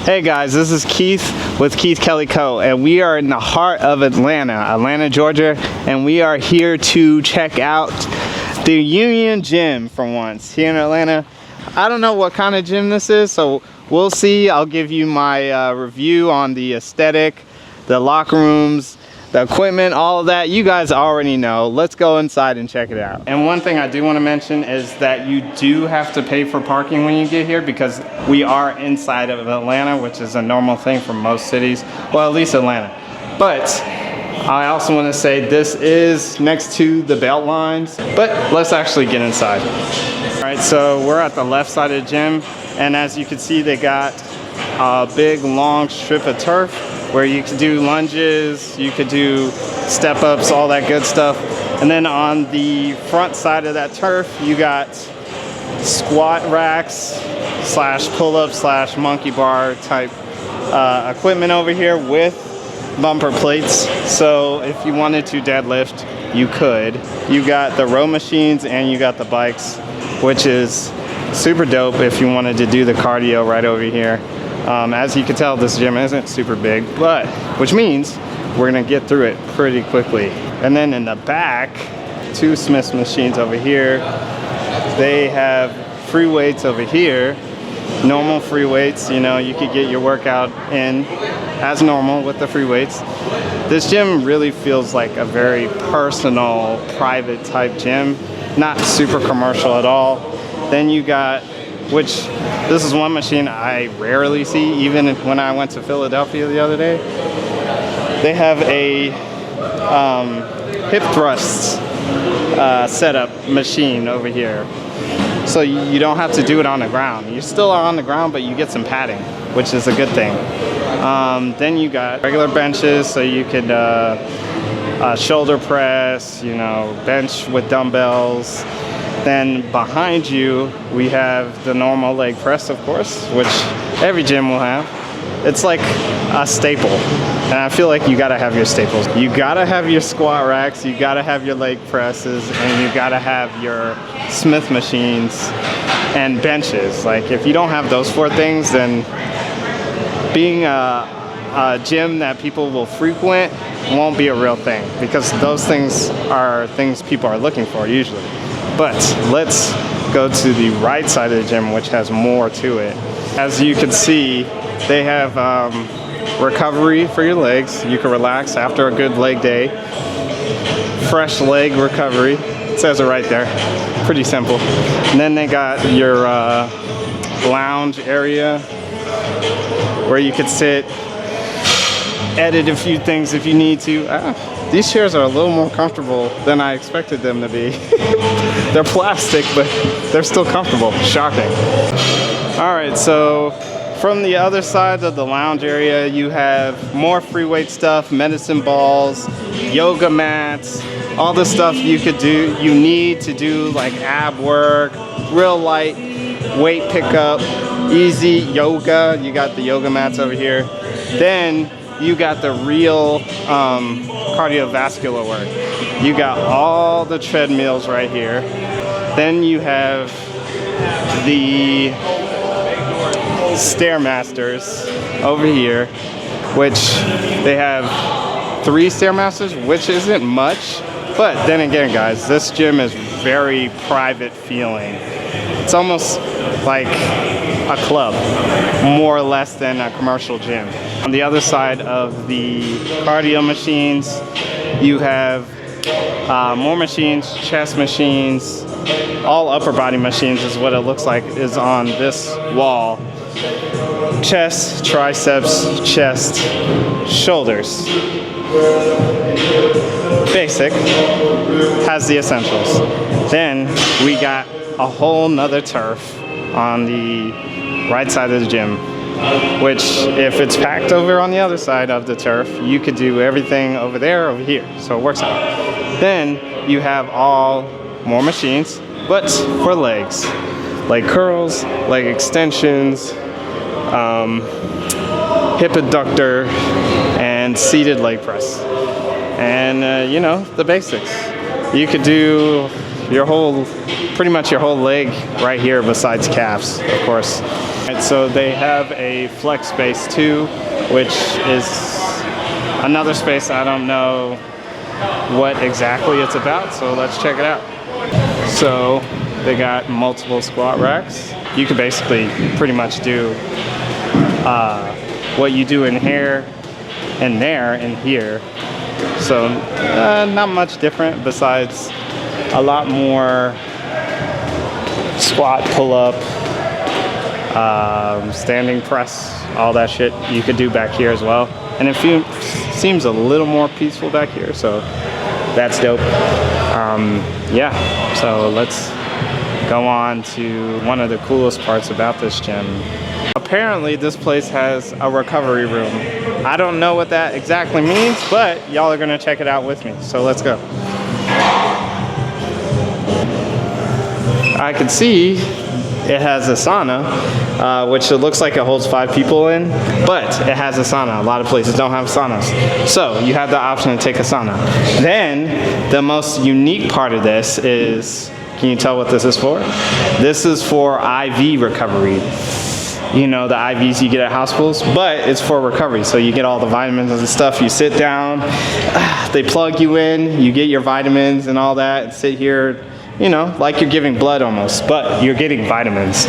Hey guys, this is Keith with Keith Kelly Co. and we are in the heart of Atlanta, Georgia, and we are here to check out the Union Gym for once here in Atlanta. I don't know what kind of gym this is, so we'll see. I'll give you my review on the aesthetic, the locker rooms, the equipment, all of that. You guys already know. Let's go inside and check it out. And one thing I do want to mention is that you do have to pay for parking when you get here because we are inside of Atlanta, which is a normal thing for most cities. Well, at least Atlanta. But I also want to say this is next to the belt lines, but let's actually get inside. All right, so we're at the left side of the gym, and as you can see, they got a big long strip of turf where you can do lunges, you could do step ups, all that good stuff. And then on the front side of that turf, you got squat racks slash pull-up slash monkey bar type equipment over here with bumper plates. So if you wanted to deadlift, you could. You got the row machines and you got the bikes, which is super dope if you wanted to do the cardio right over here. As you can tell, this gym isn't super big, which means we're gonna get through it pretty quickly. And then in the back, two Smith machines over here. They have free weights over here, normal free weights. You know, you could get your workout in as normal with the free weights. This gym really feels like a very personal, private type gym, not super commercial at all. Then you got, which this is one machine I rarely see, even when I went to Philadelphia the other day. They have a hip thrusts setup machine over here. So you don't have to do it on the ground. You still are on the ground, but you get some padding, which is a good thing. Then you got regular benches, so you could shoulder press, you know, bench with dumbbells. Then behind you, we have the normal leg press, of course, which every gym will have. It's like a staple, and I feel like you gotta have your staples. You gotta have your squat racks, you gotta have your leg presses, and you gotta have your Smith machines and benches. Like, if you don't have those four things, then being a gym that people will frequent won't be a real thing, because those things are things people are looking for usually. But let's go to the right side of the gym, which has more to it. As you can see, they have recovery for your legs. You can relax after a good leg day. Fresh leg recovery. It says it right there. Pretty simple. And then they got your lounge area where you could sit, edit a few things if you need to. These chairs are a little more comfortable than I expected them to be. They're plastic, but they're still comfortable. Shocking. All right, so from the other side of the lounge area, you have more free weight stuff, medicine balls, yoga mats, all the stuff you could do, you need to do, like ab work, real light weight pickup, easy yoga. You got the yoga mats over here. Then you got the real cardiovascular work. You got all the treadmills right here. Then you have the Stairmasters over here, which they have 3 Stairmasters, which isn't much. But then again, guys, this gym is very private feeling. It's almost like a club, more or less than a commercial gym. On the other side of the cardio machines, you have more machines, chest machines, all upper body machines is what it looks like is on this wall. Chest, triceps, chest, shoulders. Basic, has the essentials. Then we got a whole nother turf on the right side of the gym, which if it's packed over on the other side of the turf, you could do everything over there, over here, so it works out. Then you have all more machines, but for legs, leg curls, leg extensions, hip abductor, and seated leg press. And you know, the basics. You could do your whole, pretty much your whole leg right here besides calves, of course. Alright, so they have a flex space too, which is another space I don't know what exactly it's about, so let's check it out. So they got multiple squat racks. You could basically pretty much do what you do in here and there and here. So not much different besides a lot more squat, pull up, standing press, all that shit you could do back here as well. And it seems a little more peaceful back here, so that's dope. Yeah, so let's go on to one of the coolest parts about this gym. Apparently this place has a recovery room. I don't know what that exactly means, but y'all are gonna check it out with me, so let's go. I can see it has a sauna, which it looks like it holds 5 people in, but it has a sauna. A lot of places don't have saunas. So you have the option to take a sauna. Then the most unique part of this is, can you tell what this is for? This is for IV recovery. You know, the IVs you get at hospitals, but it's for recovery. So you get all the vitamins and stuff. You sit down, they plug you in, you get your vitamins and all that, and sit here, you know, like you're giving blood almost, but you're getting vitamins.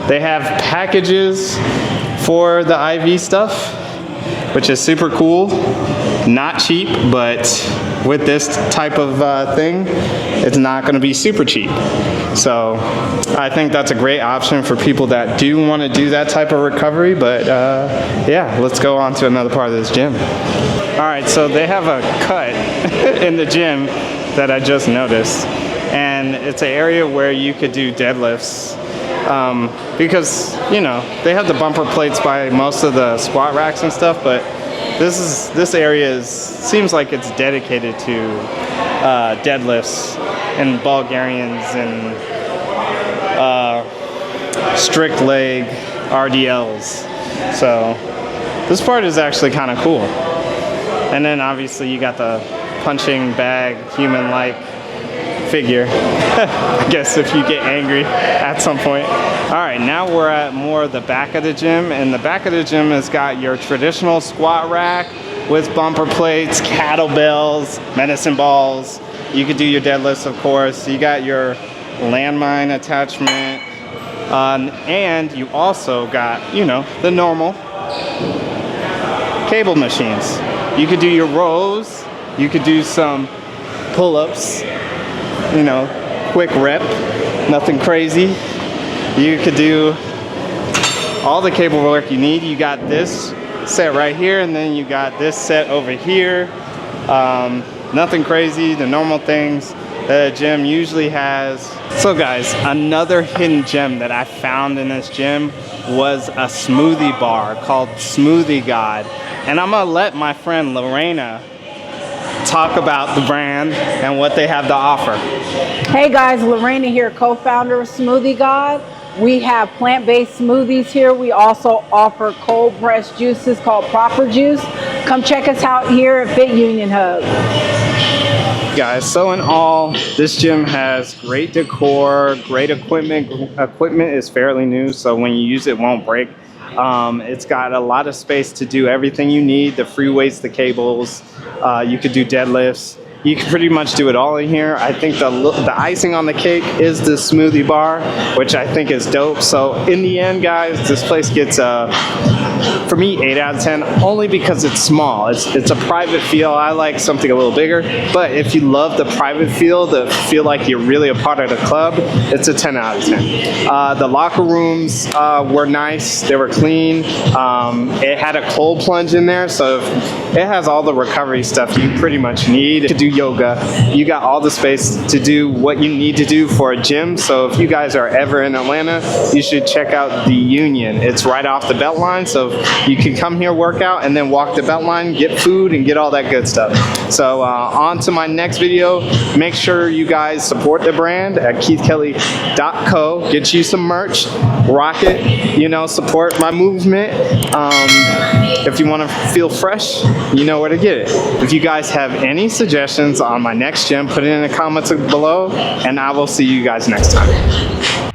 They have packages for the IV stuff, which is super cool. Not cheap, but with this type of thing, it's not gonna be super cheap. So I think that's a great option for people that do want to do that type of recovery, but yeah, let's go on to another part of this gym. All right, so they have a cut in the gym that I just noticed, and it's an area where you could do deadlifts because, you know, they have the bumper plates by most of the squat racks and stuff, but this area seems like it's dedicated to deadlifts and Bulgarians and strict leg RDLs. So this part is actually kind of cool. And then obviously you got the punching bag, human-like figure. I guess if you get angry at some point. All right, now we're at more of the back of the gym, and the back of the gym has got your traditional squat rack with bumper plates, kettlebells, medicine balls. You could do your deadlifts, of course. You got your landmine attachment, and you also got, you know, the normal cable machines. You could do your rows. You could do some pull-ups, you know, quick rep, nothing crazy. You could do all the cable work you need. You got this set right here, and then you got this set over here. Nothing crazy, the normal things that a gym usually has. So guys, another hidden gem that I found in this gym was a smoothie bar called Smoothie God. And I'm gonna let my friend Lorena talk about the brand and what they have to offer. Hey guys, Lorena here, co-founder of Smoothie God. We have plant-based smoothies here. We also offer cold pressed juices called Proper Juice. Come check us out here at Fit Union Hub. Guys, so in all, this gym has great decor, great equipment. Equipment is fairly new, so when you use it, won't break. It's got a lot of space to do everything you need, the free weights, the cables. You could do deadlifts. You can pretty much do it all in here. I think the icing on the cake is the smoothie bar, which I think is dope. So in the end, guys, this place gets for me 8 out of 10, only because it's small. It's a private feel. I like something a little bigger, but if you love the private feel, to feel like you're really a part of the club, it's a 10 out of 10. The locker rooms were nice. They were clean. It had a cold plunge in there, so it has all the recovery stuff you pretty much need to do yoga. You got all the space to do what you need to do for a gym. So if you guys are ever in Atlanta, you should check out the Union. It's right off the Beltline, so you can come here, work out, and then walk the Beltline, get food, and get all that good stuff. So on to my next video. Make sure you guys support the brand at keithkelly.co. Get you some merch, rock it, you know, support my movement. If you want to feel fresh, you know where to get it. If you guys have any suggestions on my next gym, put it in the comments below, and I will see you guys next time.